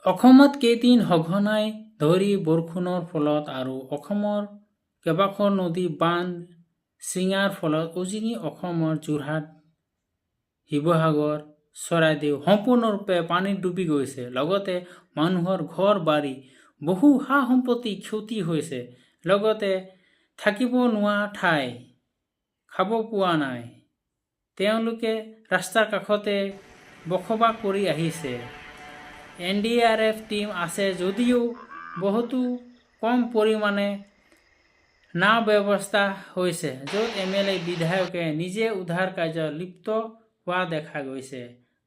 অসমত কেইদিন সঘনাই ধৰি বৰষুণৰ ফলত আৰু অসমৰ কেইবাখন নদী বান্ধ ছিঙাৰ ফলত উজনি অসমৰ যোৰহাট, শিৱসাগৰ, চৰাইদেউ সম্পূৰ্ণৰূপে পানীত ডুবি গৈছে। লগতে মানুহৰ ঘৰ বাৰী বহু সা সম্পত্তি ক্ষতি হৈছে। লগতে থাকিব নোৱাৰা ঠাই, খাব পোৱা নাই। তেওঁলোকে ৰাস্তাৰ কাষতে বসবাস কৰি আহিছে। NDRF টিম আছে যদিও বহুতো কম পৰিমাণে নাও ব্যৱস্থা হৈছে, য'ত MLA বিধায়কে নিজে উদ্ধাৰ কাৰ্যত লিপ্ত হোৱা দেখা গৈছে।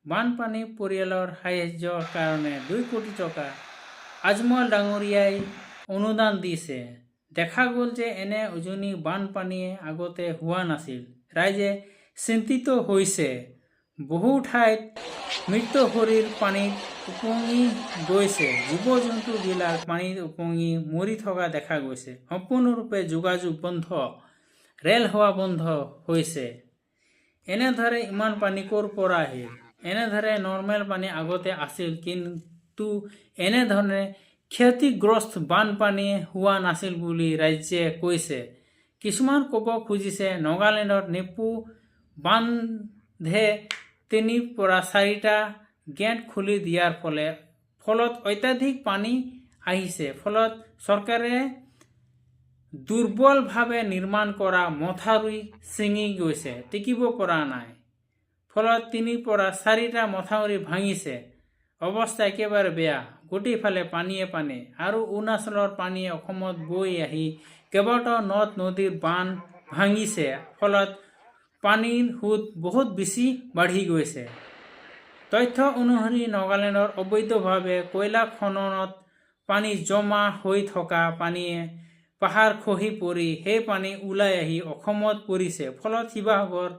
বানপানী পৰিয়ালৰ সাহায্যৰ কাৰণে 2 কোটি টকা আজমল ডাঙৰীয়াই অনুদান দিছে। দেখা গ'ল যে এনে উজনি বানপানীয়ে আগতে হোৱা নাছিল। ৰাইজে চিন্তিত হৈছে। বহু ঠাইত মৃত শৰীৰ পানীত উপঙি গৈছে। জীৱ-জন্তুবিলাক পানীত উপঙি মৰি থকা দেখা গৈছে। সম্পূৰ্ণৰূপে যোগাযোগ বন্ধ, ৰেল সেৱা বন্ধ হৈছে। এনেদৰে ইমান পানী ক'ৰ পৰা আহিল? এনেদৰে নৰ্মেল পানী আগতে আছিল, কিন্তু এনেধৰণে ক্ষতিগ্ৰস্ত বানপানী হোৱা নাছিল বুলি ৰাইজে কৈছে। কিছুমান ক'ব খুজিছে নাগালেণ্ডৰ নেপু বান্ধে 3 পৰা 4টা গেট খুলি দিয়াৰ ফলত অত্যাধিক পানী আহিছে। ফলত চৰকাৰে দুৰ্বলভাৱে নিৰ্মাণ কৰা মথাউৰি ছিঙি গৈছে, টিকিব পৰা নাই। ফলত 3 পৰা 4টা মথাউৰি ভাঙিছে। অৱস্থা একেবাৰে বেয়া। গোটেইফালে পানীয়ে পানী। আৰু অৰুণাচলৰ পানীয়ে অসমত বৈ আহি কেইবাটাও নদ-নদীৰ বান্ধ ভাঙিছে। ফলত পানীৰ সোঁত বহুত বেছি বাঢ়ি গৈছে। তথ্য অনুসৰি নাগালেণ্ডৰ অবৈধভাৱে কয়লা খননত পানী জমা হৈ থকা পানীয়ে পাহাৰ খহি পৰি সেই পানী ওলাই আহি অসমত পৰিছে। ফলত শিৱসাগৰ,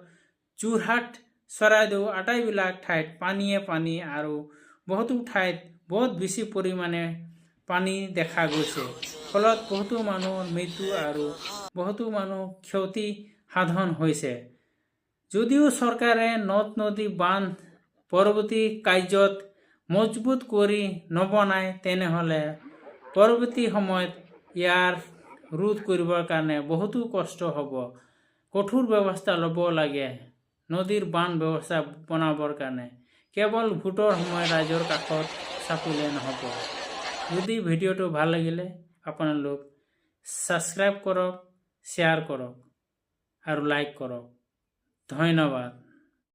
যোৰহাট, চৰাইদেউ আটাইবিলাক ঠাইত পানীয়ে পানী আৰু বহুতো ঠাইত বহুত বেছি পৰিমাণে পানী দেখা গৈছে। ফলত বহুতো মানুহৰ মৃত্যু আৰু বহুতো মানুহ ক্ষতি সাধন হৈছে। যদিও চৰকাৰে নদ-নদী বান্ধ পৰৱৰ্তী কাৰ্যত মজবুত কৰি নবনায়, তেনেহ'লে পৰৱৰ্তী সময়ত ইয়াৰ ৰোধ কৰিবৰ কাৰণে বহুতো কষ্ট হ'ব। কঠোৰ ব্যৱস্থা ল'ব লাগে নদীৰ বান্ধ ব্যৱস্থা বনাবৰ কাৰণে। কেৱল ভোটৰ সময়ত ৰাইজৰ কাষত চাপিলে নহ'ব। যদি ভিডিঅ'টো ভাল লাগিলে আপোনালোক ছাবস্ক্ৰাইব কৰক, শ্বেয়াৰ কৰক আৰু লাইক কৰক। ধন্যবাদ।